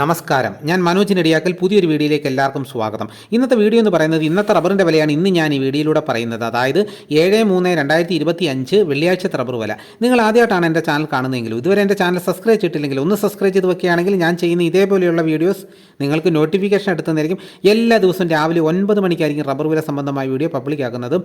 നമസ്കാരം, ഞാൻ മനോജ് നെടിയാക്കൽ. പുതിയൊരു വീഡിയോയിലേക്ക് എല്ലാവർക്കും സ്വാഗതം. ഇന്നത്തെ വീഡിയോ എന്ന് പറയുന്നത് ഇന്നത്തെ റബ്ബറിൻ്റെ വിലയാണ് ഇന്ന് ഞാൻ ഈ വീഡിയോയിലൂടെ പറയുന്നത്. അതായത് 7/3/2025 വെള്ളിയാഴ്ചത്തെ റബ്ബർ വില. നിങ്ങൾ ആദ്യമായിട്ടാണ് എൻ്റെ ചാനൽ കാണുന്നതെങ്കിലും ഇതുവരെ എൻ്റെ ചാനൽ സബ്സ്ക്രൈബ് ചെയ്തിട്ടില്ലെങ്കിൽ ഒന്ന് സബ്സ്ക്രൈബ് ചെയ്ത് വെക്കുകയാണെങ്കിൽ ഞാൻ ചെയ്യുന്ന ഇതേപോലെയുള്ള വീഡിയോസ് നിങ്ങൾക്ക് നോട്ടിഫിക്കേഷൻ എടുത്തുന്നതായിരിക്കും. എല്ലാ ദിവസവും രാവിലെ 9 മണിക്കായിരിക്കും റബ്ബർ വില സംബന്ധമായ വീഡിയോ പബ്ലിക് ആക്കുന്നത്.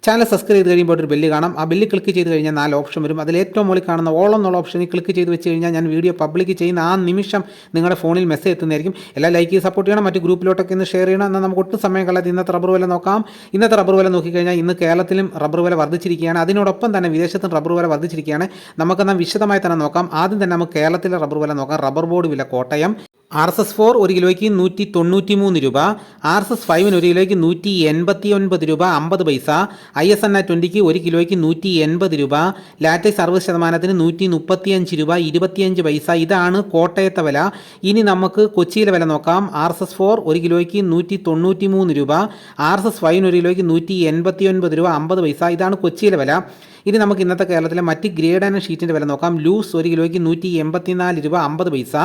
ചാനൽ സബ്സ്ക്രൈബ് ചെയ്ത് കഴിയുമ്പോൾ ഒരു ബെല്ല് കാണാം. ആ ബെല്ല് ക്ലിക്ക് ചെയ്ത് കഴിഞ്ഞാൽ 4 ഓപ്ഷൻ വരും. അതിൽ ഏറ്റവും മുകളിൽ കാണുന്ന ഓൾ എന്നുള്ള ഓപ്ഷനിൽ ക്ലിക്ക് ചെയ്ത് വെച്ച് കഴിഞ്ഞാൽ ഞാൻ വീഡിയോ പബ്ലിക് ചെയ്യുന്ന ആ നിമിഷം നിങ്ങളുടെ ഫോണിൽ മെസ്സേജ് എത്തുന്നതായിരിക്കും. എല്ലാം ലൈക്ക് ചെയ്ത് സപ്പോർട്ട് ചെയ്യണം, മറ്റ് ഗ്രൂപ്പിലോട്ടൊക്കെ ഒന്ന് ഷെയർ ചെയ്യണം. എന്നാൽ നമുക്ക് ഒട്ടും സമയം കളയാതെ ഇന്നത്തെ റബ്ബർ വില നോക്കാം. ഇന്നത്തെ റബ്ബർ വില നോക്കിക്കഴിഞ്ഞാൽ ഇന്ന് കേരളത്തിലും റബ്ബർ വില വർദ്ധിച്ചിരിക്കുകയാണ്. അതിനോടൊപ്പം തന്നെ വിദേശത്തും റബ്ബർ വില വർദ്ധിച്ചിരിക്കുകയാണ്. നമുക്കെന്നാൽ വിശദമായി തന്നെ നോക്കാം. ആദ്യം തന്നെ നമുക്ക് കേരളത്തിലെ റബ്ബർ വില നോക്കാം. റബ്ബർ ബോർഡ് വില കോട്ടയം RSS-4 1 കിലോയ്ക്ക് 193 രൂപ, RSS-5 1 കിലോയ്ക്ക് 189 രൂപ 50 പൈസ, ISNA 20 1 കിലോയ്ക്ക് 180 രൂപ, ലാറ്റക്സ് 60% 135 രൂപ 25 പൈസ. ഇതാണ് കോട്ടയത്തെ വില. ഇനി നമുക്ക് കൊച്ചിയിലെ വില നോക്കാം. RSS-4 1 കിലോയ്ക്ക് 193 രൂപ, RSS-5 1 കിലോയ്ക്ക് 189 രൂപ 50 പൈസ. ഇതാണ് കൊച്ചിയിലെ വില. ഇനി നമുക്ക് ഇന്നത്തെ കേരളത്തിലെ മറ്റ് ഗ്രേഡ് ആൻഡ് ഷീറ്റിൻ്റെ വില നോക്കാം. ലൂസ് 1 കിലോയ്ക്ക് 184 രൂപ 50 പൈസ,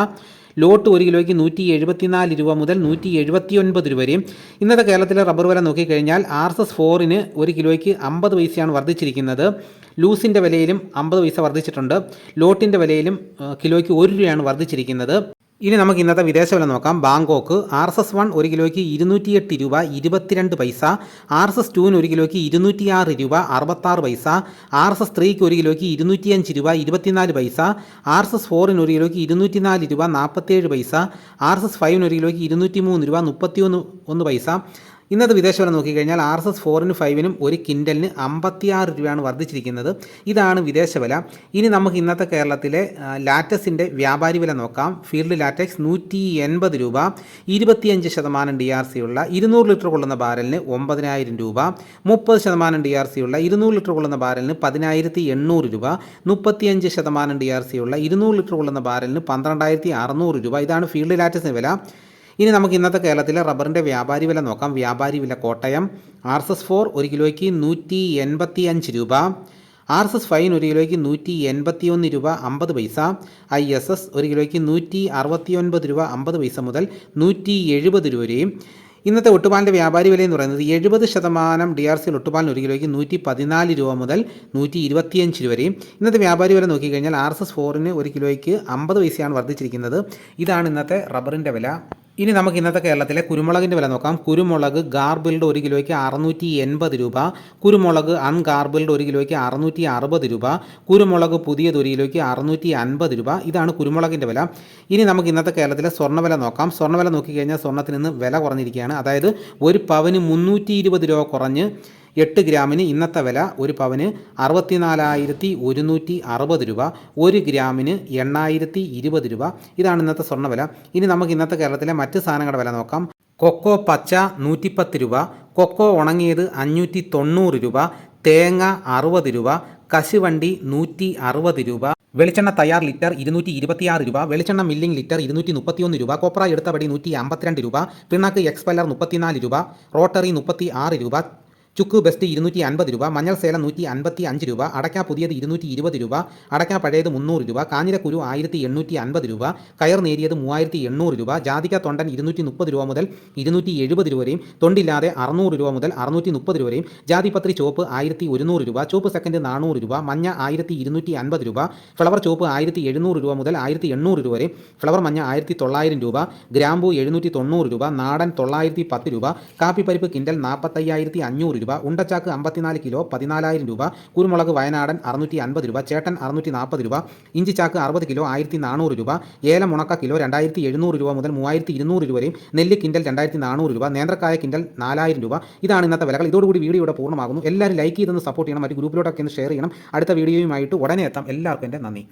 ലോട്ട് 1 കിലോയ്ക്ക് 174 രൂപ മുതൽ 179 രൂപ വരെയും. ഇന്നത്തെ കേരളത്തിലെ റബ്ബർ വില നോക്കിക്കഴിഞ്ഞാൽ RSS-4 1 കിലോയ്ക്ക് 50 പൈസയാണ് വർദ്ധിച്ചിരിക്കുന്നത്. ലൂസിൻ്റെ വിലയിലും 50 പൈസ വർദ്ധിച്ചിട്ടുണ്ട്. ലോട്ടിൻ്റെ വിലയിലും കിലോയ്ക്ക് 1 രൂപയാണ് വർദ്ധിച്ചിരിക്കുന്നത്. ഇനി നമുക്ക് ഇന്നത്തെ വിദേശ വില നോക്കാം. ബാങ്കോക്ക് RSS-1 1 കിലോയ്ക്ക് 208 രൂപ 22 പൈസ, RSS-2 1 കിലോയ്ക്ക് 206 രൂപ 66 പൈസ, RSS-3 1 കിലോയ്ക്ക് 205 രൂപ 24 പൈസ, RSS-4 1 കിലോയ്ക്ക് 204 രൂപ 47 പൈസ, RSS-5 1 കിലോയ്ക്ക് 203 രൂപ 31 പൈസ. ഇന്നത്തെ വിദേശ വില നോക്കിക്കഴിഞ്ഞാൽ RSS-4 5 1 കിൻഡലിന് 56 രൂപയാണ് വർദ്ധിച്ചിരിക്കുന്നത്. ഇതാണ് വിദേശ വില. ഇനി നമുക്ക് ഇന്നത്തെ കേരളത്തിലെ ലാറ്റക്സിൻ്റെ വ്യാപാരി വില നോക്കാം. ഫീൽഡ് ലാറ്റക്സ് 180 രൂപ, 25% DRC ഉള്ള 200 ലിറ്റർ കൊള്ളുന്ന ബാരലിന് 9000 രൂപ, 30% DRC ഉള്ള 200 ലിറ്റർ കൊള്ളുന്ന ബാരലിന് 10800 രൂപ, 35% DRC ഉള്ള 200 ലിറ്റർ കൊള്ളുന്ന ബാരലിന് 12600 രൂപ. ഇതാണ് ഫീൽഡ് ലാറ്റക്സിൻ്റെ വില. ഇനി നമുക്ക് ഇന്നത്തെ കേരളത്തിലെ റബ്ബറിൻ്റെ വ്യാപാരി വില നോക്കാം. വ്യാപാരി വില കോട്ടയം RSS-4 1 കിലോയ്ക്ക് 185 രൂപ, RSS-5 1 കിലോയ്ക്ക് 181 രൂപ 50 പൈസ, ISS 1 കിലോയ്ക്ക് 169 രൂപ 50 പൈസ മുതൽ 170 രൂപ വരെയും. ഇന്നത്തെ ഒട്ടുപാലിൻ്റെ വ്യാപാരി വില എന്ന് പറയുന്നത് 70% DRC ഒട്ടുപാലിന് 1 കിലോയ്ക്ക് 114 രൂപ മുതൽ 125 രൂപ വരെയും. ഇന്നത്തെ വ്യാപാരി വില നോക്കിക്കഴിഞ്ഞാൽ RSS-4 1 കിലോയ്ക്ക് 50 പൈസയാണ് വർദ്ധിച്ചിരിക്കുന്നത്. ഇതാണ് ഇന്നത്തെ റബ്ബറിൻ്റെ വില. ഇനി നമുക്ക് ഇന്നത്തെ കേരളത്തിലെ കുരുമുളകിൻ്റെ വില നോക്കാം. കുരുമുളക് ഗാർബിൾഡ് 1 കിലോയ്ക്ക് 680 രൂപ, കുരുമുളക് അൺഗാർബിൾഡ് 1 കിലോയ്ക്ക് 660 രൂപ, കുരുമുളക് പുതിയത് 1 കിലോയ്ക്ക് 650 രൂപ. ഇതാണ് കുരുമുളകിൻ്റെ വില. ഇനി നമുക്ക് ഇന്നത്തെ കേരളത്തിലെ സ്വർണ്ണവില നോക്കാം. സ്വർണ്ണവില നോക്കിക്കഴിഞ്ഞാൽ സ്വർണ്ണത്തിന് ഇന്ന് വില കുറഞ്ഞിരിക്കുകയാണ്. അതായത് ഒരു പവന് 320 രൂപ കുറഞ്ഞ് 8 ഗ്രാമിന് ഇന്നത്തെ വില ഒരു പവന് 64,160 രൂപ, 1 ഗ്രാമിന് 8,020 രൂപ. ഇതാണ് ഇന്നത്തെ സ്വർണ്ണവില. ഇനി നമുക്ക് ഇന്നത്തെ കേരളത്തിലെ മറ്റ് സാധനങ്ങളുടെ വില നോക്കാം. കൊക്കോ പച്ച 110 രൂപ, കൊക്കോ ഉണങ്ങിയത് 590 രൂപ, തേങ്ങ 60 രൂപ, കശുവണ്ടി 160 രൂപ, വെളിച്ചെണ്ണ തയ്യാർ ലിറ്റർ 226 രൂപ, വെളിച്ചെണ്ണ മില്ലിംഗ് ലിറ്റർ 231 രൂപ, കോപ്ര എടുത്തപടി 152 രൂപ, പിണ്ണാക്ക് എക്സ്പെല്ലർ 34 രൂപ, റോട്ടറി 36 രൂപ, ചുക്ക് ബെസ്റ്റ് 250 രൂപ, മഞ്ഞൾ സേലം 155 രൂപ, അടയ്ക്ക പുതിയത് 220 രൂപ, അടയ്ക്ക പഴയത് 300 രൂപ, കാഞ്ഞിരക്കുരു 1850 രൂപ, കയർ നേരിയത് 3800 രൂപ, ജാതിക്ക തൊണ്ടൻ 230 രൂപ മുതൽ 270 രൂപ വരെയും, തൊണ്ടില്ലാതെ 600 രൂപ മുതൽ 630 രൂപ വരെയും, ജാതിപത്രി ചോപ്പ് 1100 രൂപ, ചോപ്പ് സെക്കൻഡ് 400 രൂപ, മഞ്ഞ 1250 രൂപ, ഫ്ലവർ ചോപ്പ് 1700 രൂപ മുതൽ 1800 രൂപ വരെ, ഫ്ലവർ മഞ്ഞ 1900 രൂപ, ഗ്രാമ്പു 790 രൂപ, നാടൻ 910 രൂപ, കാപ്പിപ്പരിപ്പ് കിൻഡൽ 45,500 രൂപ, ഉണ്ടച്ചാക്ക് 54 കിലോ 14,000 രൂപ, കുരുമുളക് വയനാടൻ 650 രൂപ, ചേട്ടൻ 640 രൂപ, ഇഞ്ചിച്ചാക്ക് 60 കിലോ 1,400 രൂപ, ഏലം ഉണക്ക കിലോ 2,700 രൂപ മുതൽ 3,200 രൂപ വരെയും, നെല്ല് കിൻഡൽ 2,400 രൂപ, നേന്ത്രക്കായ കിൻഡൽ 4,000 രൂപ. ഇതാണ് ഇന്നത്തെ വിലകൾ. ഇതോടുകൂടി വീഡിയോ ഇവിടെ പൂർണ്ണമാകുന്നു. എല്ലാവരും ലൈക്ക് ചെയ്തൊന്ന് സപ്പോർട്ട് ചെയ്യണം, മറ്റ് ഗ്രൂപ്പിലോട്ടൊക്കെ ഒന്ന് ഷെയർ ചെയ്യണം. അടുത്ത വീഡിയോയുമായിട്ട് ഉടനെ എത്താം. എല്ലാവർക്കും എൻ്റെ നന്ദി.